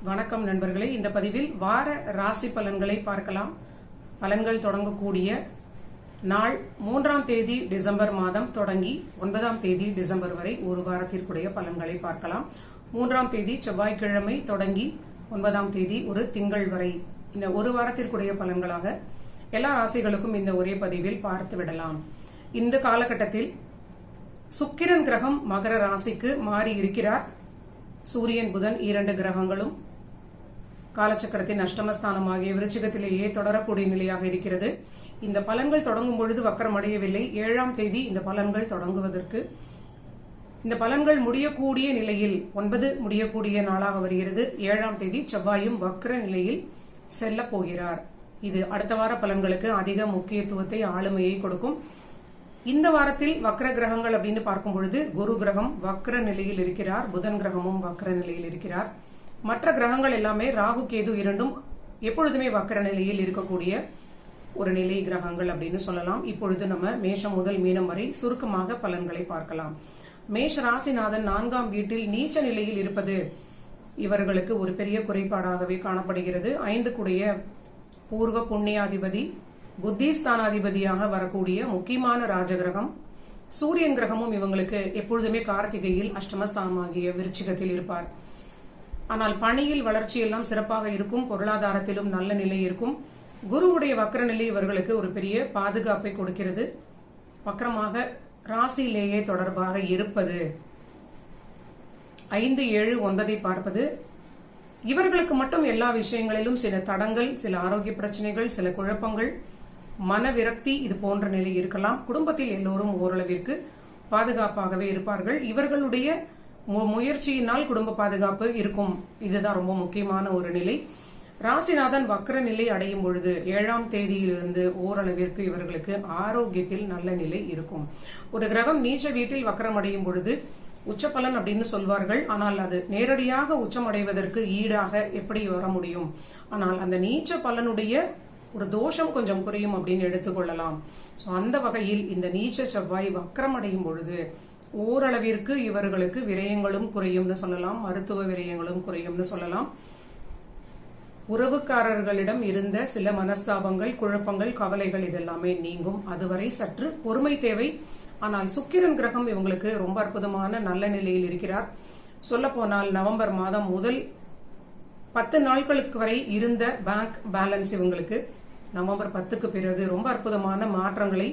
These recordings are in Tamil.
வணக்கம் நண்பர்களே. இந்த பதிவில் வார ராசி பலன்களை பார்க்கலாம். பலன்கள் தொடங்கக்கூடிய நாள் 3ஆம் தேதி டிசம்பர் மாதம் தொடங்கி 9ஆம் தேதி டிசம்பர் வரை ஒரு வாரத்திற்குரிய பலன்களை பார்க்கலாம். 3ஆம் தேதி செவ்வாய்க்கிழமை தொடங்கி 9ஆம் தேதி ஒரு திங்கள் வரை இந்த ஒரு வாரத்திற்குரிய பலன்களாக எல்லா ராசிகளுக்கும் இந்த ஒரே பதிவில் பார்த்து விடலாம். இந்த காலகட்டத்தில் சுக்கிரன் கிரகம் மகர ராசிக்கு மாறி இருக்கிறார். சூரியன் புதன் 2 கிரகங்களும் காலச்சக்கரத்தின் அஷ்டமஸ்தானமாகிய விருச்சிகத்திலேயே தொடரக்கூடிய நிலையாக இருக்கிறது. இந்த பலன்கள் தொடங்கும் பொழுது வக்கரம் அடையவில்லை. 7ஆம் தேதி இந்த பலன்கள் தொடங்குவதற்கு இந்த பலன்கள் முடியக்கூடிய நிலையில் 9 முடியக்கூடிய நாளாக வருகிறது. 7ஆம் தேதி செவ்வாயும் வக்ர நிலையில் செல்ல போகிறார். இது அடுத்த வார பலன்களுக்கு அதிக முக்கியத்துவத்தை ஆளுமையை கொடுக்கும். இந்த வாரத்தில் வக்ர கிரகங்கள் அப்படின்னு பார்க்கும் பொழுது குரு கிரகம் வக்ர நிலையில் இருக்கிறார். புதன் கிரகமும் வக்ர நிலையில் இருக்கிறார். மற்ற கிரகங்கள் எல்லாமே ராகு கேது இரண்டும் எப்பொழுதுமே வக்ர நிலையில் இருக்கக்கூடிய ஒரு நிலை கிரகங்கள் அப்படின்னு சொல்லலாம். இப்பொழுது நம்ம மேஷம் முதல் மீனம் வரை சுருக்கமாக பலன்களை பார்க்கலாம். மேஷ ராசிநாதன் 4ஆம் வீட்டில் நீச்ச நிலையில் இருப்பது இவர்களுக்கு ஒரு பெரிய குறைபாடாகவே காணப்படுகிறது. 5 பூர்வ புண்ணியாதிபதி புத்திஸ்தானாதிபதியாக வரக்கூடிய முக்கியமான ராஜகிரகம் சூரியன் கிரகமும் இவங்களுக்கு எப்பொழுதுமே கார்த்திகையில் அஷ்டமஸ்தானமாகிய விருச்சிகத்தில் இருப்பார். ஆனால் பணியில் வளர்ச்சி எல்லாம் சிறப்பாக இருக்கும். பொருளாதாரத்திலும் நல்ல நிலை இருக்கும். குருவுடைய வக்ர நிலை இவர்களுக்கு ஒரு பெரிய பாதுகாப்பை கொடுக்கிறது. வக்ரமாக ராசியிலேயே தொடர்பாக இருப்பது 5, 7, 9 பார்ப்பது இவர்களுக்கு மட்டும் எல்லா விஷயங்களிலும் சில தடங்கள், சில ஆரோக்கிய பிரச்சனைகள், சில குழப்பங்கள், மனவிரக்தி இது போன்ற நிலை இருக்கலாம். குடும்பத்தில் எல்லோரும் ஓரளவிற்கு பாதுகாப்பாகவே இருப்பார்கள். இவர்களுடைய முயற்சியினால் குடும்ப பாதுகாப்பு இருக்கும். இதுதான் ரொம்ப முக்கியமான ஒரு நிலை. ராசிநாதன் வக்ர நிலை அடையும் பொழுது 7ஆம் தேதியிலிருந்து ஓரளவிற்கு இவர்களுக்கு ஆரோக்கியத்தில் நல்ல நிலை இருக்கும். ஒரு கிரகம் நீச்ச வீட்டில் வக்ரம் அடையும் பொழுது உச்சபலன் அப்படின்னு சொல்வார்கள். ஆனால் அது நேரடியாக உச்சம் அடைவதற்கு ஈடாக எப்படி வர முடியும்? ஆனால் அந்த நீச்ச பலனுடைய ஒரு தோஷம் கொஞ்சம் குறையும் அப்படின்னு எடுத்துக்கொள்ளலாம். அந்த வகையில் இந்த நீச்ச செவ்வாய் வக்ரம் அடையும் பொழுது ஓரளவிற்கு இவர்களுக்கு விரயங்களும் குறையும்னு சொல்லலாம். மருத்துவ விரயங்களும் குறையும்னு சொல்லலாம். உறவுக்காரர்களிடம் இருந்த சில மனஸ்தாபங்கள், குழப்பங்கள், கவலைகள் இதெல்லாமே நீங்கும். அதுவரை சற்று பொறுமை தேவை. ஆனால் சுக்கிரன் கிரகம் இவங்களுக்கு ரொம்ப அற்புதமான நல்ல நிலையில் இருக்கிறார். சொல்ல போனால் நவம்பர் மாதம் முதல் 10 நாட்களுக்கு வரை இருந்த பேங்க் பேலன்ஸ் இவங்களுக்கு நவம்பர் 10க்கு பிறகு ரொம்ப அற்புதமான மாற்றங்களை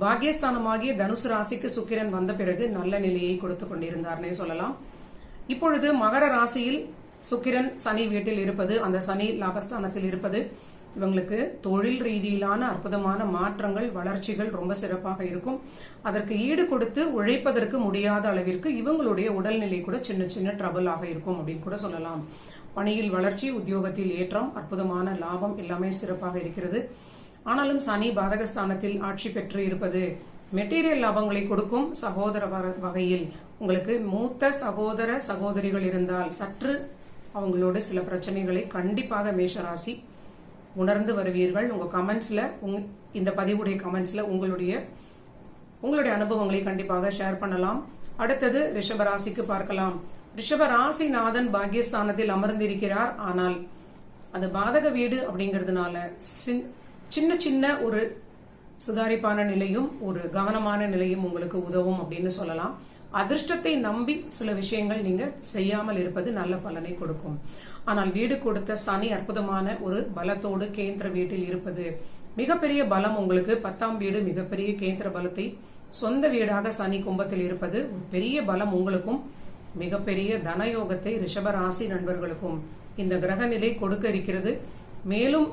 பாகியஸ்தானமாகிய தனுசு ராசிக்கு சுக்கிரன் வந்த பிறகு நல்ல நிலையை கொடுத்து கொண்டிருந்தார்னே சொல்லலாம். இப்பொழுது மகர ராசியில் சுக்கிரன் சனி வீட்டில் இருப்பது, அந்த சனி லாபஸ்தானத்தில் இருப்பது இவங்களுக்கு தொழில் ரீதியிலான அற்புதமான மாற்றங்கள், வளர்ச்சிகள் ரொம்ப சிறப்பாக இருக்கும். அதற்கு ஈடு கொடுத்து உழைப்பதற்கு முடியாத அளவிற்கு இவங்களுடைய உடல்நிலை கூட சின்ன சின்ன ட்ரபிள் ஆக இருக்கும் அப்படின்னு கூட சொல்லலாம். பணியில் வளர்ச்சி, உத்தியோகத்தில் ஏற்றம், அற்புதமான லாபம் எல்லாமே சிறப்பாக இருக்கிறது. ஆனாலும் சனி பாதகஸ்தானத்தில் ஆட்சி பெற்று இருப்பது மெட்டீரியல் லாபங்களை கொடுக்கும். சகோதர வகையில் உங்களுக்கு மூத்த சகோதர சகோதரிகள் இருந்தால் சற்று அவங்களோட சில பிரச்சனைகளை கண்டிப்பாக மேஷராசி உணர்ந்து வருவீர்கள். உங்க கமெண்ட்ஸ்ல, இந்த பதிவுடைய கமெண்ட்ஸ்ல உங்களுடைய அனுபவங்களை கண்டிப்பாக ஷேர் பண்ணலாம். அடுத்தது ரிஷபராசிக்கு பார்க்கலாம். ரிஷபராசிநாதன் பாகியஸ்தானத்தில் அமர்ந்திருக்கிறார். ஆனால் அது பாதக வீடு அப்படிங்கறதுனால சின்ன சின்ன ஒரு சுதாரிப்பான நிலையும் ஒரு கவனமான நிலையும் உங்களுக்கு உதவும் அப்படின்னு சொல்லலாம். அதிர்ஷ்டத்தை நம்பி சில விஷயங்கள் நீங்க செய்யாமல் இருப்பது நல்ல பலனை கொடுக்கும். ஆனால் வீடு கொடுத்த சனி அற்புதமான ஒரு பலத்தோடு கேந்திர வீட்டில் இருப்பது மிகப்பெரிய பலம் உங்களுக்கு. 10ஆம் வீடு மிகப்பெரிய கேந்திர பலத்தை, சொந்த வீடாக சனி கும்பத்தில் இருப்பது ஒரு பெரிய பலம் உங்களுக்கும். மிகப்பெரிய தனயோகத்தை ரிஷபராசி நண்பர்களுக்கும் இந்த கிரக நிலை கொடுக்க இருக்கிறது. மேலும்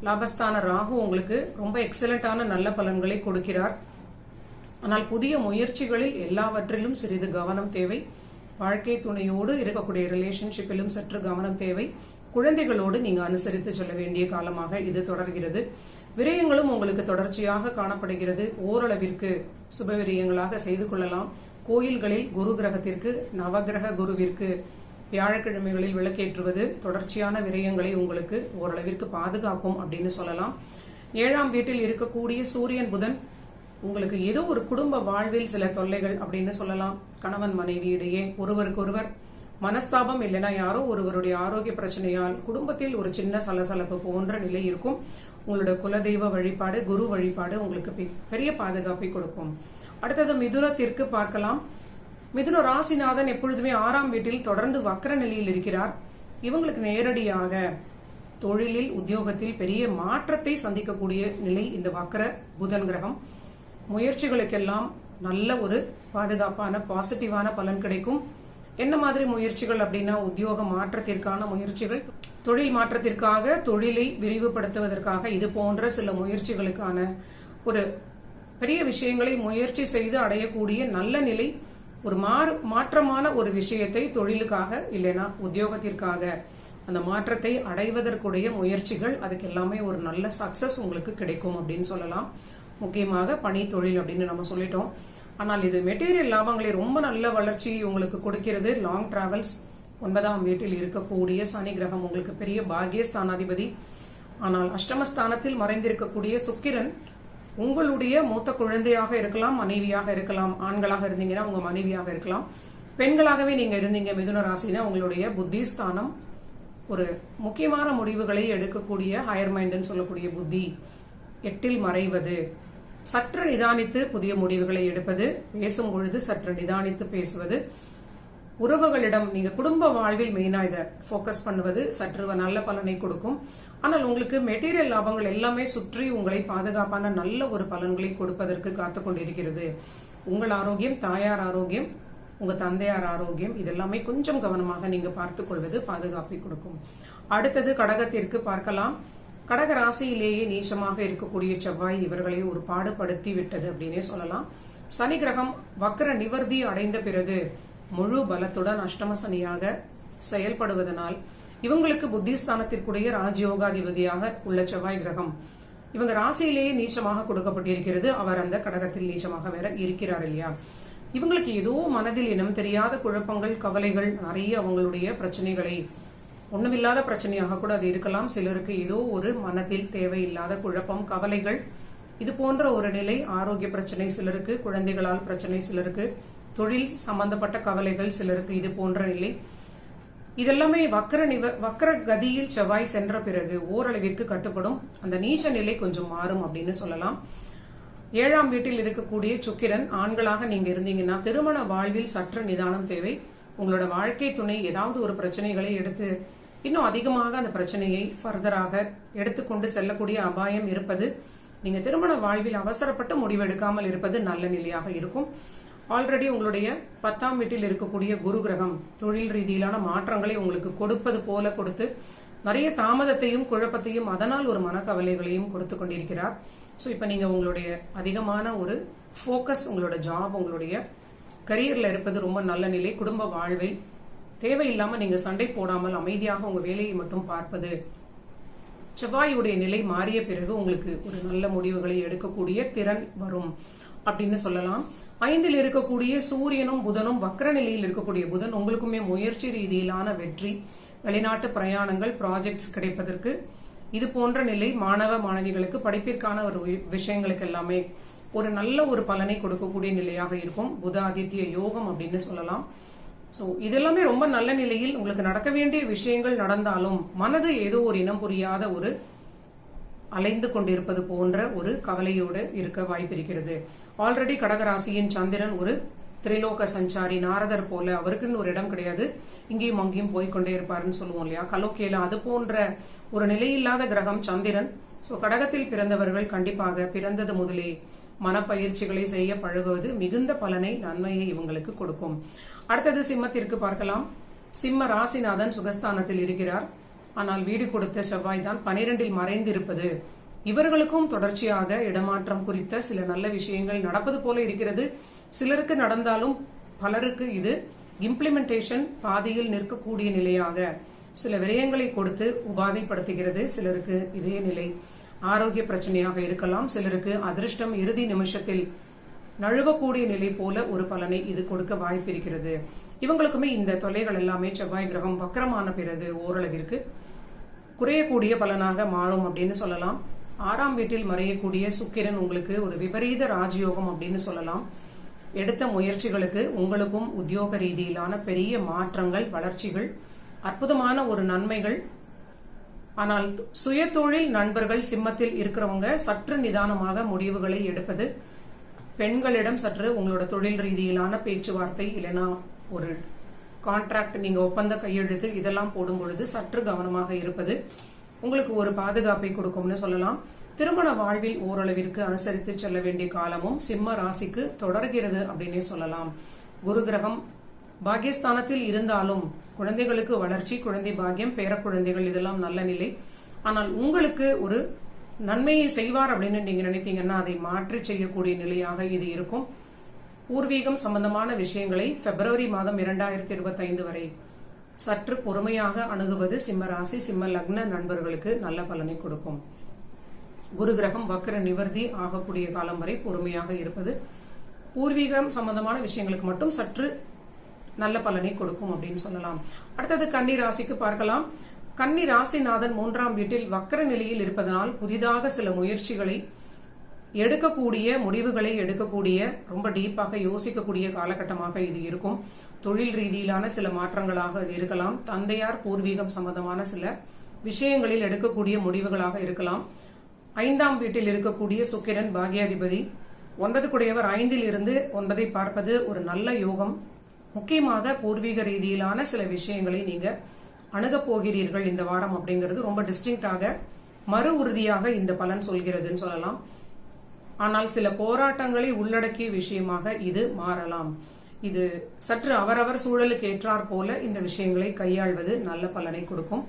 லாபஸ்தான ராகு உங்களுக்கு ரொம்ப எக்ஸலண்டான நல்ல பலன்களை கொடுக்கிறார். ஆனால் புதிய முயற்சிகளில் எல்லாவற்றிலும் சிறிது கவனம் தேவை. வாழ்க்கை துணையோடு இருக்கக்கூடிய ரிலேஷன்ஷிப்பிலும் சற்று கவனம் தேவை. குழந்தைகளோடு நீங்க அனுசரித்து செல்ல வேண்டிய காலமாக இது தொடர்கிறது. விரயங்களும் உங்களுக்கு தொடர்ச்சியாக காணப்படுகிறது. ஓரளவிற்கு சுப விரயங்களாக செய்து கொள்ளலாம். கோயில்களில் குரு கிரகத்திற்கு, நவகிரக குருவிற்கு வியாழக்கிழமைகளில் விளக்கேற்றுவது தொடர்ச்சியான விரயங்களை உங்களுக்கு ஓரளவிற்கு பாதுகாக்கும் அப்படின்னு சொல்லலாம். 7ஆம் வீட்டில் இருக்கக்கூடிய சூரியன் புதன் உங்களுக்கு ஏதோ ஒரு குடும்ப வாழ்வில் சில தொல்லைகள் அப்படின்னு சொல்லலாம். கணவன் மனைவி இடையே ஒருவருக்கொருவர் மனஸ்தாபம் இல்லைன்னா யாரோ ஒருவருடைய ஆரோக்கிய பிரச்சனையால் குடும்பத்தில் ஒரு சின்ன சலசலப்பு போன்ற நிலை இருக்கும். உங்களோட குலதெய்வ வழிபாடு, குரு வழிபாடு உங்களுக்கு பெரிய பாதுகாப்பை கொடுக்கும். அடுத்தது மிதுனத்திற்கு பார்க்கலாம். மிதுன ராசிநாதன் எப்பொழுதுமே 6ஆம் வீட்டில் தொடர்ந்து வக்ர நிலையில் இருக்கிறார். இவங்களுக்கு நேரடியாக தொழிலில், உத்தியோகத்தில் பெரிய மாற்றத்தை சந்திக்கக்கூடிய நிலை இந்த வக்ர புதன் கிரகம். முயற்சிகளுக்கெல்லாம் நல்ல ஒரு பாதுகாப்பான பாசிட்டிவான பலன் கிடைக்கும். என்ன மாதிரி முயற்சிகள் அப்படின்னா, உத்தியோக மாற்றத்திற்கான முயற்சிகள், தொழில் மாற்றத்திற்காக, தொழிலை விரிவுபடுத்துவதற்காக, இது போன்ற சில முயற்சிகளுக்கான ஒரு பெரிய விஷயங்களை முயற்சி செய்து அடையக்கூடிய நல்ல நிலை. ஒரு மாற்றமான ஒரு விஷயத்தை தொழிலுக்காக இல்லைன்னா உத்தியோகத்திற்காக அந்த மாற்றத்தை அடைவதற்குடைய முயற்சிகள், அதுக்கு எல்லாமே ஒரு நல்ல சக்சஸ் உங்களுக்கு கிடைக்கும் அப்படின்னு சொல்லலாம். முக்கியமாக பணி தொழில் அப்படின்னு நம்ம சொல்லிட்டோம். ஆனால் இது மெட்டீரியல் லாபங்களை ரொம்ப நல்ல வளர்ச்சி உங்களுக்கு கொடுக்கிறது. லாங் டிராவல்ஸ், 9ஆம் வீட்டில் இருக்கக்கூடிய சனி கிரகம் உங்களுக்கு பெரிய பாகியஸ்தானாதிபதி. ஆனால் அஷ்டமஸ்தானத்தில் மறைந்திருக்கக்கூடிய சுக்கிரன் உங்களுடைய மூத்த குழந்தையாக இருக்கலாம், மனைவியாக இருக்கலாம். ஆண்களாக இருந்தீங்கன்னா உங்க மனைவியாக இருக்கலாம். பெண்களாகவே நீங்க இருந்தீங்க மிதுன ராசினா, உங்களுடைய புத்திஸ்தானம், ஒரு முக்கியமான முடிவுகளை எடுக்கக்கூடிய ஹையர் மைண்ட்னு சொல்லக்கூடிய புத்தி 8ல் மறைவது, சற்று நிதானித்து புதிய முடிவுகளை எடுப்பது, பேசும் பொழுது சற்று நிதானித்து பேசுவது, உறவுகளிடம் நீங்க குடும்ப வாழ்வில் மெயினா இதை போக்கஸ் பண்ணுவது சற்று நல்ல பலனை கொடுக்கும். ஆனால் உங்களுக்கு மெட்டீரியல் லாபங்கள் எல்லாமே சுற்றி உங்களை பாதுகாப்பான நல்ல ஒரு பலன்களை கொடுப்பதற்கு காத்து கொண்டிருக்கிறது. உங்கள் ஆரோக்கியம், தாயார் ஆரோக்கியம், உங்க தந்தையார் ஆரோக்கியம், இதெல்லாமே கொஞ்சம் கவனமாக நீங்க பார்த்துக் கொள்வது பாதுகாப்பை கொடுக்கும். அடுத்தது கடகத்திற்கு பார்க்கலாம். கடக ராசியிலேயே நீச்சமாக இருக்கக்கூடிய செவ்வாய் இவர்களை ஒரு பாடுபடுத்தி விட்டது அப்படின்னே சொல்லலாம். சனி கிரகம் வக்ர நிவர்த்தி அடைந்த பிறகு முழு பலத்துடன் அஷ்டம சனியாக செயல்படுவதனால் இவங்களுக்கு புத்திஸ்தானத்திற்குடைய ராஜயோகாதிபதியாக உள்ள செவ்வாய் கிரகம் இவங்க ராசியிலேயே நீச்சமாக கொடுக்கப்பட்டிருக்கிறது. அவர் அந்த கடகத்தில் நீச்சமாக வேற இருக்கிறார் இல்லையா. இவங்களுக்கு ஏதோ மனதில் இனம் தெரியாத குழப்பங்கள், கவலைகள், நிறைய அவங்களுடைய பிரச்சனைகளை, ஒண்ணுமில்லாத பிரச்சனையாக கூட அது இருக்கலாம். சிலருக்கு ஏதோ ஒரு மனதில் தேவையில்லாத குழப்பம், கவலைகள், இது போன்ற ஒரு நிலை. ஆரோக்கிய பிரச்சனை சிலருக்கு, குழந்தைகளால் பிரச்சனை சிலருக்கு, தொழில் சம்பந்தப்பட்ட கவலைகள் சிலருக்கு, இது போன்ற நிலை. இதெல்லாமே வக்ர கதியில் செவ்வாய் சென்ற பிறகு ஓரளவிற்கு கட்டுப்படும். அந்த நீச்ச நிலை கொஞ்சம் மாறும் அப்படின்னு சொல்லலாம். 7ஆம் வீட்டில் இருக்கக்கூடிய சுக்கிரன், ஆண்களாக நீங்க இருந்தீங்கன்னா திருமண வாழ்வில் சற்று நிதானம் தேவை. உங்களோட வாழ்க்கை துணை ஏதாவது ஒரு பிரச்சனைகளை எடுத்து இன்னும் அதிகமாக அந்த பிரச்சனையை ஃபர்தராக எடுத்துக்கொண்டு செல்லக்கூடிய அபாயம் இருப்பது. நீங்க திருமண வாழ்வில் அவசரப்பட்டு முடிவெடுக்காமல் இருப்பது நல்ல நிலையாக இருக்கும். ஆல்ரெடி உங்களுடைய 10ஆம் வீட்டில் இருக்கக்கூடிய குரு கிரகம் தொழில் ரீதியிலான மாற்றங்களை உங்களுக்கு கொடுப்பது போல கொடுத்து நிறைய தாமதத்தையும் குழப்பத்தையும் அதனால் ஒரு மனக்கவலைகளையும் கொடுத்து கொண்டிருக்கிறார். சோ இப்ப நீங்க உங்களுடைய அதிகமான ஒரு போக்கஸ் உங்களோட ஜாப், உங்களுடைய கரியர்ல இருப்பது ரொம்ப நல்ல நிலை. குடும்ப வாழ்வை தேவையில்லாம நீங்க சண்டை போடாமல் அமைதியாக உங்க வேலையை மட்டும் பார்ப்பது. செவ்வாயுடைய நிலை மாறிய பிறகு உங்களுக்கு ஒரு நல்ல முடிவுகளை எடுக்கக்கூடிய திறன் வரும் அப்படின்னு சொல்லலாம். 5ல் இருக்கக்கூடிய சூரியனும் புதனும் வக்ர நிலையில் இருக்கக்கூடிய புதன் உங்களுக்குமே முயற்சி ரீதியிலான வெற்றி, வெளிநாட்டு பிரயாணங்கள், ப்ராஜெக்ட்ஸ் கிடைப்பதற்கு, இது போன்ற நிலை. மாணவ மாணவிகளுக்கு படிப்பிற்கான ஒரு விஷயங்களுக்கு எல்லாமே ஒரு நல்ல ஒரு பலனை கொடுக்கக்கூடிய நிலையாக இருக்கும். புத ஆதித்ய யோகம் அப்படின்னு சொல்லலாம். சோ இதெல்லாமே ரொம்ப நல்ல நிலையில் உங்களுக்கு நடக்க வேண்டிய விஷயங்கள் நடந்தாலும் மனது ஏதோ ஒரு இனம் புரியாத ஒரு அலைந்து கொண்டிருப்பது போன்ற ஒரு கவலையோடு இருக்க வாய்ப்பிருக்கிறது. ஆல்ரெடி கடகராசியின் சந்திரன் ஒரு திரிலோக சஞ்சாரி, நாரதர் போல அவருக்குன்னு ஒரு இடம் கிடையாது, இங்கேயும் அங்கேயும் போய்கொண்டே இருப்பாருன்னு சொல்லுவோம் இல்லையா, கலோக்கேல. அது போன்ற ஒரு நிலையில்லாத கிரகம் சந்திரன். சோ கடகத்தில் பிறந்தவர்கள் கண்டிப்பாக பிறந்தது முதலே மனப்பயிற்சிகளை செய்ய பழகுவது மிகுந்த பலனை, நன்மையை இவங்களுக்கு கொடுக்கும். அடுத்தது சிம்மத்திற்கு பார்க்கலாம். சிம்ம ராசிநாதன் சுகஸ்தானத்தில் இருக்கிறார். ஆனால் வீடு கொடுத்த செவ்வாய் தான் 12ல் மறைந்திருப்பது இவர்களுக்கும் தொடர்ச்சியாக இடமாற்றம் குறித்த சில நல்ல விஷயங்கள் நடப்பது போல இருக்கிறது. சிலருக்கு நடந்தாலும் பலருக்கு இது இம்ப்ளிமெண்டேஷன் பாதியில் நிற்கக்கூடிய நிலையாக சில விரயங்களை கொடுத்து உபாதைப்படுத்துகிறது. சிலருக்கு இதே நிலை ஆரோக்கிய பிரச்சனையாக இருக்கலாம். சிலருக்கு அதிர்ஷ்டம் இறுதி நிமிஷத்தில் நழுவக்கூடிய நிலை போல ஒரு பலனை இது கொடுக்க வாய்ப்பிருக்கிறது. இவங்களுக்குமே இந்த தொல்லைகள் எல்லாமே செவ்வாய் கிரகம் வக்கரமான பிறகு ஓரளவிற்கு குறையக்கூடிய பலனாக மாறும் அப்படின்னு சொல்லலாம். 6ஆம் வீட்டில் மறையக்கூடிய சுக்கிரன் உங்களுக்கு ஒரு விபரீத ராஜயோகம் அப்படின்னு சொல்லலாம். எடுத்த முயற்சிகளுக்கு உங்களுக்கும் உத்தியோக ரீதியிலான பெரிய மாற்றங்கள், வளர்ச்சிகள், அற்புதமான ஒரு நன்மைகள். ஆனால் சுயதொழில் நண்பர்கள் சிம்மத்தில் இருக்கிறவங்க சற்று நிதானமாக முடிவுகளை எடுப்பது, பெண்களிடம் சற்று உங்களோட தொழில் ரீதியிலான பேச்சுவார்த்தை இல்லைன்னா ஒரு கான்ட்ராக்ட், நீங்க ஒப்பந்த கையெழுத்து இதெல்லாம் போடும் பொழுது சற்று கவனமாக இருப்பது உங்களுக்கு ஒரு பாதுகாப்பை கொடுக்கும்னு சொல்லலாம். திருமண வாழ்வில் ஓரளவிற்கு அனுசரித்து செல்ல வேண்டிய காலமும் சிம்ம ராசிக்கு தொடர்கிறது அப்படின்னே சொல்லலாம். குரு கிரகம் பாக்கியஸ்தானத்தில் இருந்தாலும் குழந்தைகளுக்கு வளர்ச்சி, குழந்தை பாக்கியம், பேர குழந்தைகள் இதெல்லாம் நல்ல நிலை. ஆனால் உங்களுக்கு ஒரு நன்மையை செய்வார் அப்படின்னு நீங்க நினைத்தீங்கன்னா அதை மாற்றி செய்யக்கூடிய நிலையாக இது இருக்கும். பூர்வீகம் சம்பந்தமான விஷயங்களை பிப்ரவரி மாதம் 2025 வரை சற்று பொறுமையாக அணுகுவது சிம்ம ராசி, சிம்ம லக்ன நண்பர்களுக்கு நல்ல பலனை கொடுக்கும். குரு கிரகம் வக்ர நிவர்த்தி ஆகக்கூடிய காலம் வரை பொறுமையாக இருப்பது பூர்வீகம் சம்பந்தமான விஷயங்களுக்கு மட்டும் சற்று நல்ல பலனை கொடுக்கும் அப்படின்னு சொல்லலாம். அடுத்தது கன்னி ராசிக்கு பார்க்கலாம். கன்னி ராசிநாதன் 3ஆம் வீட்டில் வக்ர நிலையில் இருப்பதனால் புதிதாக சில முயற்சிகளை எடுக்கக்கூடிய, முடிவுகளை எடுக்கக்கூடிய, ரொம்ப டீப்பாக யோசிக்கக்கூடிய காலகட்டமாக இது இருக்கும். தொழில் ரீதியிலான சில மாற்றங்களாக இது இருக்கலாம். தந்தையார் பூர்வீகம் சம்பந்தமான சில விஷயங்களில் எடுக்கக்கூடிய முடிவுகளாக இருக்கலாம். 5ஆம் வீட்டில் இருக்கக்கூடிய சுக்கிரன் பாக்யாதிபதி 9 குடையவர் 5இல் இருந்து 9ஐ பார்ப்பது ஒரு நல்ல யோகம். முக்கியமாக பூர்வீக ரீதியிலான சில விஷயங்களை நீங்க அணுகப் போகிறீர்கள் இந்த வாரம் அப்படிங்கிறது ரொம்ப டிஸ்டிங்டாக, மறு உறுதியாக இந்த பலன் சொல்கிறதுன்னு சொல்லலாம். ஆனால் சில போராட்டங்களை உள்ளடக்கிய விஷயமாக இது மாறலாம். இது சற்று அவரவர் சூழலுக்கு ஏற்றாற் போல இந்த விஷயங்களை கையாள்வது நல்ல பலனை கொடுக்கும்.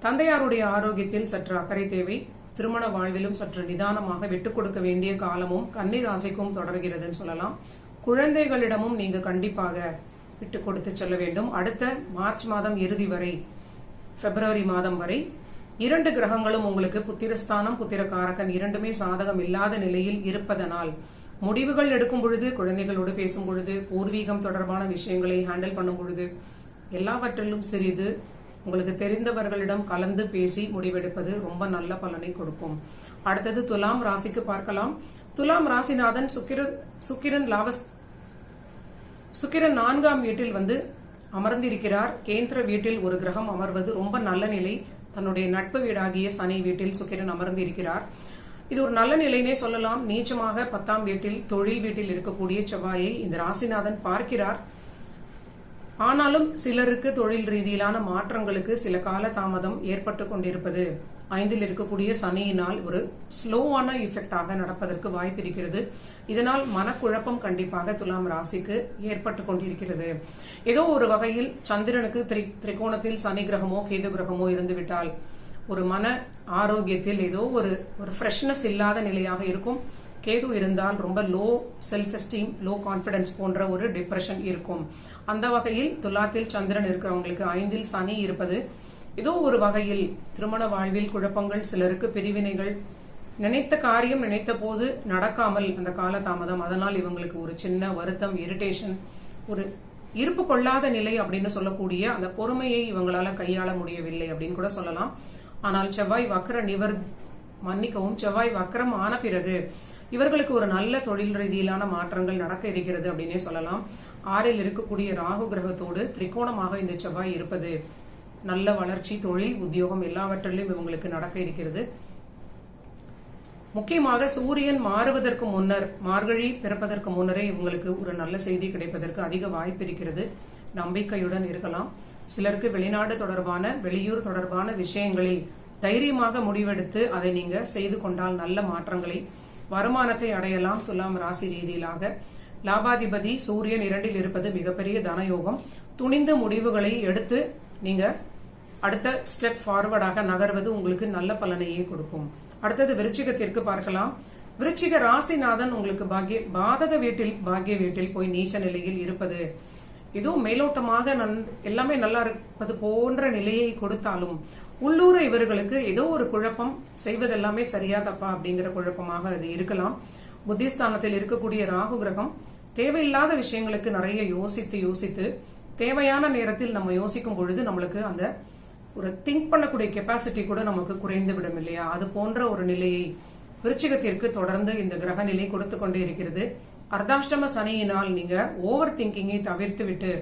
தந்தையாருடைய ஆரோக்கியத்தில் சற்று அக்கறை தேவை. திருமண வாழ்விலும் சற்று நிதானமாக விட்டுக் கொடுக்க வேண்டிய காலமும் கன்னி ராசிக்கும் தொடர்கிறதுன்னு சொல்லலாம். குழந்தைகளிடமும் நீங்க கண்டிப்பாக விட்டு கொடுத்து செல்ல வேண்டும். அடுத்த மார்ச் மாதம் இறுதி வரை, பிப்ரவரி மாதம் வரை 2 கிரகங்களும் உங்களுக்கு புத்திரஸ்தானம், புத்திரகாரகன் இரண்டுமே சாதகம் இல்லாத நிலையில் இருப்பதனால் முடிவுகள் எடுக்கும் பொழுது, குழந்தைகளோடு பேசும் பொழுது, பூர்வீகம் தொடர்பான விஷயங்களை ஹேண்டில் பண்ணும் பொழுது எல்லாவற்றிலும் சிறிது உங்களுக்கு தெரிந்தவர்களிடம் கலந்து பேசி முடிவெடுப்பது ரொம்ப நல்ல பலனை கொடுக்கும். அடுத்தது துலாம் ராசிக்கு பார்க்கலாம். துலாம் ராசிநாதன் சுக்கிரன் 4ஆம் வீட்டில் வந்து அமர்ந்திருக்கிறார். கேந்திர வீட்டில் ஒரு கிரகம் அமர்வது ரொம்ப நல்ல நிலை. தன்னுடைய நட்பு வீடாகிய சனி வீட்டில் சுக்கிரன் அமர்ந்திருக்கிறார். இது ஒரு நல்ல நிலைனே சொல்லலாம். நீச்சமாக 10ஆம் வீட்டில் தொழில் வீட்டில் இருக்கக்கூடிய செவ்வாயை இந்த ராசிநாதன் பார்க்கிறார். ஆனாலும் சிலருக்கு தொழில் ரீதியிலான மாற்றங்களுக்கு சில கால தாமதம் ஏற்பட்டு கொண்டிருப்பது 5இல் இருக்கக்கூடிய சனியினால் ஒரு ஸ்லோவான எஃபெக்டாக நடப்பதற்கு வாய்ப்பு இருக்கிறது. இதனால் மனக்குழப்பம் கண்டிப்பாக துலாம் ராசிக்கு ஏற்பட்டு கொண்டிருக்கிறது. ஏதோ ஒரு வகையில் சந்திரனுக்கு திரிகோணத்தில் சனி கிரகமோ கேது கிரகமோ இருந்துவிட்டால் ஒரு மன ஆரோக்கியத்தில் ஏதோ ஒரு ஃப்ரெஷ்னஸ் இல்லாத நிலையாக இருக்கும். கேது இருந்தால் ரொம்ப low self esteem, low confidence போன்ற ஒரு டிப்ரெஷன் இருக்கும். அந்த வகையில் துலாத்தில் சந்திரன் இருக்கிறவங்களுக்கு 5இல் சனி இருப்பது ஏதோ ஒரு வகையில் திருமண வாழ்வில் குழப்பங்கள், சிலருக்கு பிரிவினைகள், நினைத்த காரியம் நினைத்த போது நடக்காமல் அந்த காலதாமதம், அதனால் இவங்களுக்கு ஒரு சின்ன வருத்தம், இரிட்டேஷன், ஒரு இருப்பு கொள்ளாத நிலை அப்படின்னு சொல்லக்கூடிய அந்த பொறுமையை இவங்களால கையாள முடியவில்லை அப்படின்னு கூட சொல்லலாம். ஆனால் செவ்வாய் வக்ரம் ஆன பிறகு இவர்களுக்கு ஒரு நல்ல தொழில் ரீதியிலான மாற்றங்கள் நடக்க இருக்கிறது அப்படின்னே சொல்லலாம். 6இல் இருக்கக்கூடிய ராகு கிரகத்தோடு திரிகோணமாக இந்த செவ்வாய் இருப்பது நல்ல வளர்ச்சி, தொழில், உத்தியோகம் எல்லாவற்றிலும் இவங்களுக்கு நடக்க இருக்கிறது. முக்கியமாக சூரியன் மாறுவதற்கு முன்னர், மார்கழி பிறப்பதற்கு முன்னரே இவங்களுக்கு ஒரு நல்ல செய்தி கிடைப்பதற்கு அதிக வாய்ப்பு இருக்கிறது. நம்பிக்கையுடன் இருக்கலாம். சிலருக்கு வெளிநாடு தொடர்பான, வெளியூர் தொடர்பான விஷயங்களில் தைரியமாக முடிவெடுத்து அதை நீங்க செய்து கொண்டால் நல்ல மாற்றங்களை, வருமானத்தை அடையலாம். துலாம் ராசி ரீதியிலாக லாபாதிபதி சூரியன் 2இல் இருப்பது மிகப்பெரிய தனயோகம். துணிந்த முடிவுகளை எடுத்து நீங்க அடுத்த ஸ்டெப் ஃபார்வர்டாக நகர்வது உங்களுக்கு நல்ல பலனையே கொடுக்கும். அடுத்தது விருச்சிகத்திற்கு பார்க்கலாம். விருச்சிக ராசிநாதன் உங்களுக்கு பாகிய வீட்டில் போய் நீச்ச நிலையில் இருப்பது ஏதோ மேலோட்டமாக எல்லாமே நல்லா இருப்பது போன்ற நிலையை கொடுத்தாலும் உள்ளூர இவர்களுக்கு ஏதோ ஒரு குழப்பம், செய்வதெல்லாமே சரியா தப்பா அப்படிங்கிற குழப்பமாக அது இருக்கலாம். புத்திஸ்தானத்தில் இருக்கக்கூடிய ராகு கிரகம் தேவையில்லாத விஷயங்களுக்கு நிறைய யோசித்து தேவையான நேரத்தில் நம்ம யோசிக்கும் பொழுது நம்மளுக்கு அந்த ஒரு திங்க் பண்ணக்கூடிய கெப்பாசிட்டி கூட நமக்கு குறைந்து விடும் இல்லையா? அது போன்ற ஒரு நிலையை விருச்சிகத்திற்கு தொடர்ந்து இந்த கிரக நிலை கொடுத்து கொண்டே இருக்கிறது. அர்த்தாஷ்டம சனியினால் நீங்க ஓவர் திங்கிங்கை தவிர்த்து விட்டு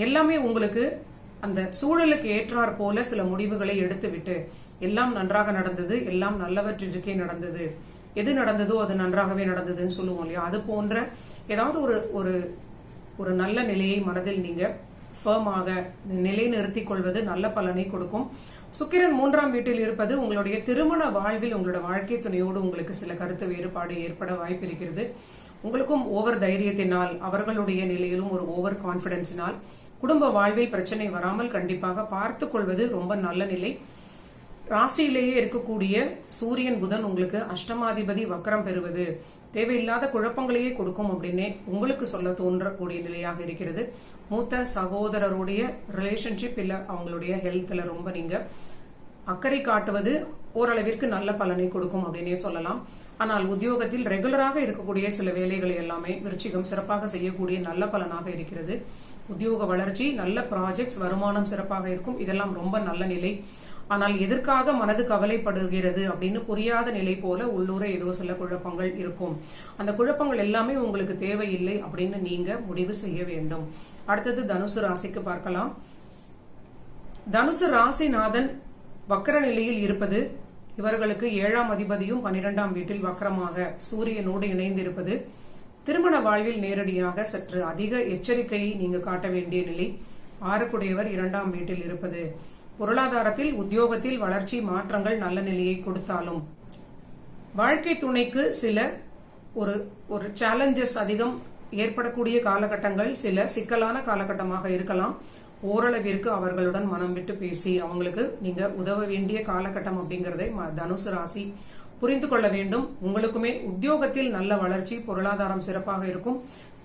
எல்லாமே உங்களுக்கு அந்த சூழலுக்கு ஏற்றாற் போல சில முடிவுகளை எடுத்து விட்டு எல்லாம் நன்றாக நடந்தது, எல்லாம் நல்லவற்றிற்கே நடந்தது, எது நடந்ததோ அது நன்றாகவே நடந்ததுன்னு சொல்லுவோம் இல்லையா, அது போன்ற ஏதாவது ஒரு ஒரு நல்ல நிலையை மனதில் நீங்க ஃபர்மாக நிலைநிறுத்திக் கொள்வது நல்ல பலனை கொடுக்கும். சுக்கிரன் 3ஆம் வீட்டில் இருப்பது உங்களுடைய திருமண வாழ்வில் உங்களோட வாழ்க்கை துணையோடு உங்களுக்கு சில கருத்து வேறுபாடு ஏற்பட வாய்ப்பு இருக்கிறது. உங்களுக்கும் ஓவர் தைரியத்தினால், அவர்களுடைய நிலையிலும் ஒரு ஓவர் கான்பிடன்ஸினால் குடும்ப வாழ்வில் பிரச்சனை வராமல் கண்டிப்பாக பார்த்துக் கொள்வது ரொம்ப நல்ல நிலை. ராசியிலேயே இருக்கக்கூடிய சூரியன் புதன் உங்களுக்கு அஷ்டமாதிபதி வக்ரம் பெறுவது தேவையில்லாத குழப்பங்களையே கொடுக்கும் அப்படின்னே உங்களுக்கு சொல்ல தோன்றக்கூடிய நிலையாக இருக்கிறது. மூத்த சகோதரருடைய ரிலேஷன்ஷிப் இல்ல அவங்களுடைய ஹெல்த்ல ரொம்ப நீங்க அக்கறை காட்டுவது ஓரளவிற்கு நல்ல பலனை கொடுக்கும் அப்படின்னே சொல்லலாம். ஆனால் உத்தியோகத்தில் ரெகுலராக இருக்கக்கூடிய சில வேலைகளை எல்லாமே விருச்சிகம் சிறப்பாக செய்யக்கூடிய நல்ல பலனாக இருக்கிறது. உத்தியோக வளர்ச்சி, நல்ல ப்ராஜெக்ட்ஸ், வருமானம் சிறப்பாக இருக்கும். இதெல்லாம் ரொம்ப நல்ல நிலை. ஆனால் எதற்காக மனது கவலைப்படுகிறது அப்படின்னு புரியாத நிலை போல உள்ளூர ஏதோ சில குழப்பங்கள் இருக்கும். அந்த குழப்பங்கள் எல்லாமே உங்களுக்கு தேவையில்லை அப்படின்னு நீங்க முடிவு செய்ய வேண்டும். அடுத்தது தனுசு ராசிக்கு பார்க்கலாம். தனுசு ராசிநாதன் வக்கர நிலையில் இருப்பது இவர்களுக்கு 7ஆம் அதிபதியும் 12ஆம் வீட்டில் வக்கரமாக சூரியனோடு இணைந்திருப்பது திருமண வாழ்வில் நேரடியாக சற்று அதிக எச்சரிக்கையை நீங்க காட்ட வேண்டிய நிலை. 6க்குடையவர் 2ஆம் வீட்டில் இருப்பது பொருளாதாரத்தில், உத்தியோகத்தில் வளர்ச்சி, மாற்றங்கள் நல்ல நிலையை கொடுத்தாலும் வாழ்க்கை துணைக்கு சில ஒரு சேலஞ்சஸ் அதிகம் ஏற்படக்கூடிய காலகட்டங்கள், சில சிக்கலான காலகட்டமாக இருக்கலாம். ஓரளவிற்கு அவர்களுடன் மனம் விட்டு பேசி அவங்களுக்கு நீங்க உதவ வேண்டிய காலகட்டம் அப்படிங்கறதை தனுசு ராசி புரிந்து கொள்ள வேண்டும். உங்களுக்குமே உத்தியோகத்தில் நல்ல வளர்ச்சி, பொருளாதாரம் சிறப்பாக இருக்கும்.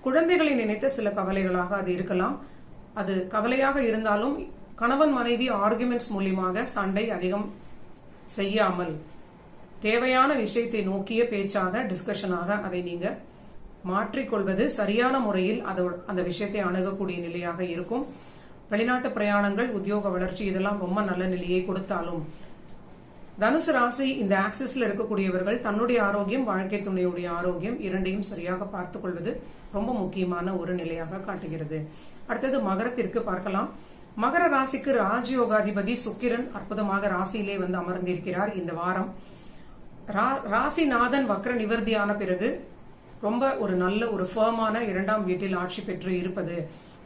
குழந்தைகளை நினைத்த சில கவலைகளாக அது இருக்கலாம். அது கவலையாக இருந்தாலும் கணவன் மனைவி ஆர்குமெண்ட்ஸ் மூலியமாக சண்டை அதிகம் செய்யாமல் தேவையான விஷயத்தை நோக்கிய பேச்சாக, டிஸ்கஷனாக அதை நீங்க மாற்றிக்கொள்வது சரியான முறையில் அந்த விஷயத்தை அணுகக்கூடிய நிலையாக இருக்கும். வெளிநாட்டு பிரயாணங்கள், உத்தியோக வளர்ச்சி இதெல்லாம் ரொம்ப நல்ல நிலையை கொடுத்தாலும் தனுசு ராசி இந்த ஆக்சிஸ்ல இருக்கக்கூடியவர்கள் தன்னுடைய ஆரோக்கியம், வாழ்க்கை துணையுடைய ஆரோக்கியம் இரண்டையும் சரியாக பார்த்துக் கொள்வது ரொம்ப முக்கியமான ஒரு நிலையாக காட்டுகிறது. அடுத்தது மகரத்திற்கு பார்க்கலாம். மகர ராசிக்கு ராஜயோகாதிபதி சுக்கிரன் அற்புதமாக ராசியிலே வந்து அமர்ந்திருக்கிறார். இந்த வாரம் ராசிநாதன் வக்ர நிவர்த்தியான பிறகு ரொம்ப ஒரு நல்ல ஒரு ஃபர்மான 2ஆம் வீட்டில் ஆட்சி பெற்று இருப்பது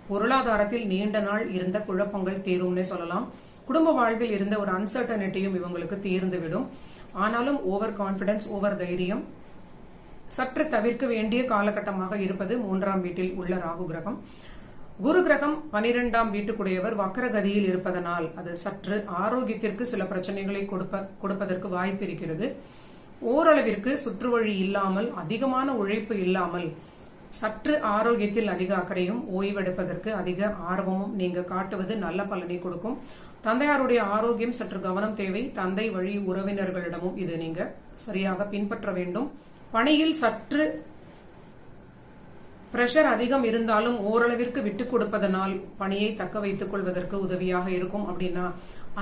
பொருளாதாரத்தில் நீண்ட நாள் இருந்த குழப்பங்கள் தீரும்னே சொல்லலாம். குடும்ப வாழ்வில் இருந்த ஒரு அன்சர்டனிட்டியும் இவங்களுக்கு தீர்ந்துவிடும். ஆனாலும் ஓவர் கான்பிடன்ஸ், ஓவர் தைரியம் சற்று தவிர்க்க வேண்டிய காலகட்டமாக இருப்பது 3ஆம் வீட்டில் உள்ள ராகு கிரகம். குரு கிரகம் 12ஆம் வீட்டுக்குடையவர் வக்கரகதியில் இருப்பதனால் அது சற்று ஆரோக்கியத்திற்கு சில பிரச்சனைகளை கொடுப்பதற்கு வாய்ப்பு இருக்கிறது. ஓரளவிற்கு சுற்றுவழி இல்லாமல், அதிகமான உழைப்பு இல்லாமல் சற்று ஆரோக்கியத்தில் அதிக அக்கறையும், ஓய்வெடுப்பதற்கு அதிக ஆர்வமும் நீங்க காட்டுவது நல்ல பலனை கொடுக்கும். தந்தையாருடைய ஆரோக்கியம் சற்று கவனம் தேவை. தந்தை வழி உறவினர்களிடமும் இது நீங்க சரியாக பின்பற்ற வேண்டும். பணியில் சற்று பிரஷர் அதிகம் இருந்தாலும் ஓரளவிற்கு விட்டுக் கொடுப்பதனால் பணியை தக்க வைத்துக் கொள்வதற்கு உதவியாக இருக்கும். அப்படின்னா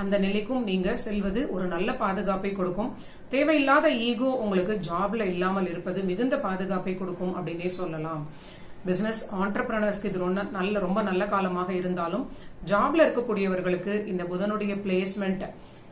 அந்த நிலைக்கும் நீங்க செல்வது ஒரு நல்ல பாதுகாப்பை கொடுக்கும். தேவையில்லாத ஈகோ உங்களுக்கு ஜாப்ல இல்லாமல் இருப்பது மிகுந்த பாதுகாப்பை கொடுக்கும் அப்படின்னே சொல்லலாம். பிசினஸ் ஆண்டர்பிரனர்ஸ்க்கு இது ரொம்ப நல்ல காலமாக இருந்தாலும் ஜாப்ல இருக்கக்கூடியவர்களுக்கு இந்த புதனுடைய பிளேஸ்மெண்ட்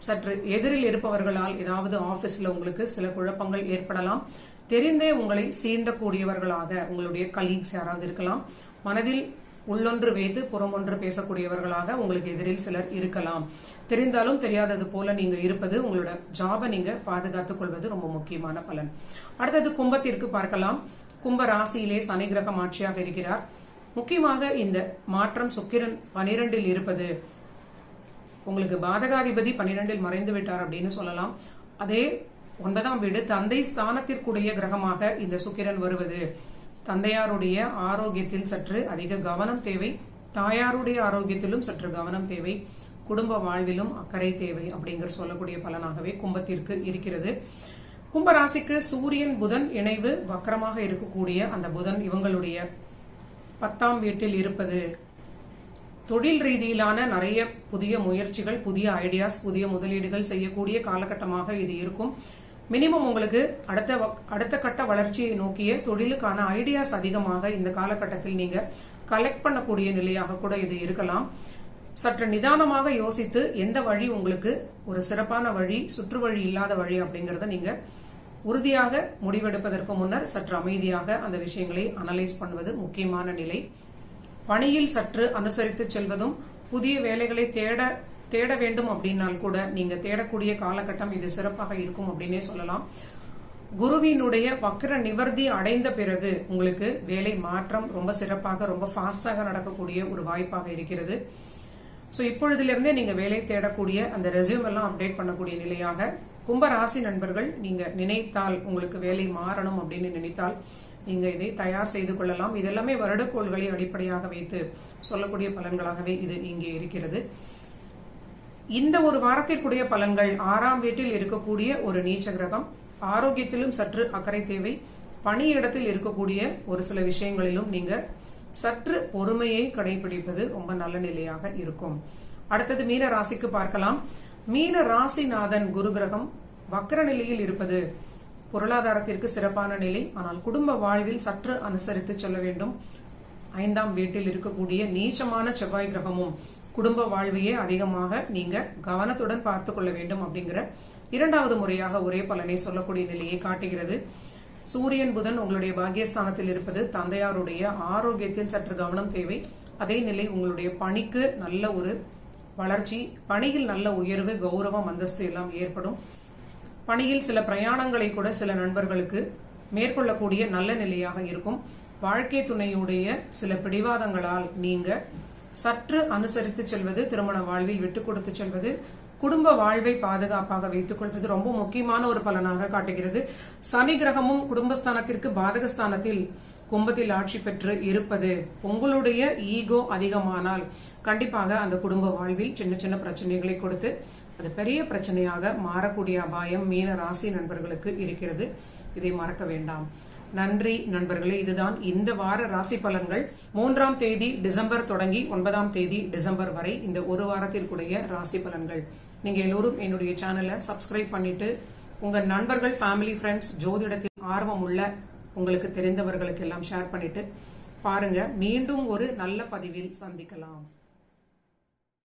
சற்று எதிரில் இருப்பவர்களால் ஏதாவது ஆபீஸ்ல உங்களுக்கு சில குழப்பங்கள் ஏற்படலாம். தெரிந்தே உங்களை சீண்டக்கூடியவர்களாக உங்களுடைய கலீக்ஸ் யாராவது இருக்கலாம். மனதில் உள்ளொன்று வைத்து புறமொன்று பேசக்கூடியவர்களாக உங்களுக்கு எதிரில் சிலர் இருக்கலாம். தெரிந்தாலும் தெரியாதது போல நீங்க இருப்பது, உங்களோட ஜாபை நீங்க பாதுகாத்துக் கொள்வது ரொம்ப முக்கியமான பலன். அடுத்தது கும்பத்திற்கு பார்க்கலாம். கும்ப ராசியிலே சனி கிரகம் ஆட்சியாக இருக்கிறார். முக்கியமாக இந்த மாற்றம் சுக்கிரன் 12இல் இருப்பது உங்களுக்கு பாதகாதிபதி 12இல் மறைந்து விட்டார் அப்படின்னு சொல்லலாம். அதே 9ஆம் வீடு தந்தை ஸ்தானத்திற்குரிய கிரகமாக இந்த சுக்கிரன் வருவது தந்தையாருடைய ஆரோக்கியத்தில் சற்று அதிக கவனம் தேவை. தாயாருடைய ஆரோக்கியத்திலும் சற்று கவனம் தேவை. குடும்ப வாழ்விலும் அக்கறை தேவை அப்படிங்கிற சொல்லக்கூடிய பலனாகவே கும்பத்திற்கு இருக்கிறது. கும்பராசிக்கு சூரியன் புதன் இணைவு வக்கரமாக இருக்கக்கூடிய அந்த புதன் இவங்களுடைய 10ஆம் வீட்டில் இருப்பது தொழில் ரீதியிலான நிறைய புதிய முயற்சிகள், புதிய ஐடியாஸ், புதிய முதலீடுகள் செய்யக்கூடிய காலகட்டமாக இது இருக்கும். மினிமம் உங்களுக்கு அடுத்த கட்ட வளர்ச்சியை நோக்கிய தொழிலுக்கான ஐடியாஸ் அதிகமாக இந்த காலகட்டத்தில் நீங்க கலெக்ட் பண்ணக்கூடிய நிலையாக கூட இது இருக்கலாம். சற்று நிதானமாக யோசித்து எந்த வழி உங்களுக்கு ஒரு சிறப்பான வழி, சுற்று வழி இல்லாத வழி அப்படிங்கறத நீங்க உறுதியாக முடிவெடுப்பதற்கு முன்னர் சற்று அமைதியாக அந்த விஷயங்களை அனலைஸ் பண்ணுவது முக்கியமான நிலை. பணியில் சற்று அனுசரித்து செல்வதும், புதிய வேலைகளை தேட வேண்டும் அப்படின்னால் கூட நீங்க தேடக்கூடிய காலகட்டம் இது சிறப்பாக இருக்கும் அப்படின்னே சொல்லலாம். குருவினுடைய வக்ர நிவர்த்தி அடைந்த பிறகு உங்களுக்கு வேலை மாற்றம் ரொம்ப சிறப்பாக, ரொம்ப ஃபாஸ்டாக நடக்கக்கூடிய ஒரு வாய்ப்பாக இருக்கிறது. சோ இப்பொழுதிலிருந்தே நீங்க வேலை தேடக்கூடிய அந்த ரெஸ்யூம் எல்லாம் அப்டேட் பண்ணக்கூடிய நிலையாக கும்ப ராசி நண்பர்கள் நீங்க நினைத்தால், உங்களுக்கு வேலை மாறணும் அப்படின்னு நினைத்தால் நீங்க இதை தயார் செய்து கொள்ளலாம். இதெல்லாமே வருடக்கோள்களை அடிப்படையாக வைத்து சொல்லக்கூடிய பலன்களாகவே இது இங்கே இருக்கிறது. இந்த ஒரு வாரத்திற்குரிய பலன்கள் 6ஆம் வீட்டில் இருக்கக்கூடிய ஒரு நீச்ச கிரகம், ஆரோக்கியத்திலும் சற்று அக்கறை தேவை. பணியிடத்தில் இருக்கக்கூடிய ஒரு சில விஷயங்களிலும் நீங்க சற்று பொறுமையை கடைபிடிப்பது ரொம்ப நல்ல நிலையாக இருக்கும். அடுத்தது மீன ராசிக்கு பார்க்கலாம். மீன ராசிநாதன் குரு கிரகம் வக்ர நிலையில் இருப்பது பொருளாதாரத்திற்கு சிறப்பான நிலை. ஆனால் குடும்ப வாழ்வில் சற்று அனுசரித்து செல்ல வேண்டும். 5ஆம் வீட்டில் இருக்கக்கூடிய நீச்சமான செவ்வாய் கிரகமும் குடும்ப வாழ்வையே அதிகமாக நீங்க கவனத்துடன் பார்த்துக் கொள்ள வேண்டும் அப்படிங்கிற 2வது முறையாக ஒரே பலனை சொல்லக்கூடிய நிலையை காட்டுகிறது. சூரியன் புதன் உங்களுடைய பாக்கியஸ்தானத்தில் இருப்பது தந்தையாருடைய ஆரோக்கியத்தில் சற்று கவனம் தேவை. அதே நிலை உங்களுடைய பணிக்கு நல்ல ஒரு வளர்ச்சி, பணியில் நல்ல உயர்வு, கௌரவம், அந்தஸ்து எல்லாம் ஏற்படும். பணியில் சில பிரயாணங்களை கூட சில நண்பர்களுக்கு மேற்கொள்ளக்கூடிய நல்ல நிலையாக இருக்கும். வாழ்க்கை துணையுடைய சில பிடிவாதங்களால் நீங்க சற்று அனுசரித்து செல்வது, திருமண வாழ்வில் விட்டுக் கொடுத்து செல்வது, குடும்ப வாழ்வை பாதுகாப்பாக வைத்துக் கொள்வது ரொம்ப முக்கியமான ஒரு பலனாக காட்டுகிறது. சனி கிரகமும் குடும்பஸ்தானத்திற்கு பாதகஸ்தானத்தில் கும்பத்தில் ஆட்சி பெற்று இருப்பது உங்களுடைய ஈகோ அதிகமானால் கண்டிப்பாக அந்த குடும்ப வாழ்வில் சின்ன சின்ன பிரச்சனைகளை கொடுத்து அது பெரிய பிரச்சனையாக மாறக்கூடிய அபாயம் மீன ராசி நண்பர்களுக்கு இருக்கிறது. இதை மறக்க வேண்டாம். நன்றி நண்பர்களே. இதுதான் இந்த வார ராசி பலன்கள். 3ஆம் தேதி டிசம்பர் தொடங்கி 9ஆம் தேதி டிசம்பர் வரை இந்த ஒரு வாரத்திற்குடைய ராசி பலன்கள். நீங்க எல்லோரும் என்னுடைய சேனலை சப்ஸ்கிரைப் பண்ணிட்டு உங்க நண்பர்கள், ஃபேமிலி, ஃப்ரெண்ட்ஸ், ஜோதிடத்தில் ஆர்வம் உள்ள உங்களுக்கு தெரிந்தவர்களுக்கு எல்லாம் ஷேர் பண்ணிட்டு பாருங்க. மீண்டும் ஒரு நல்ல பதிவில் சந்திக்கலாம்.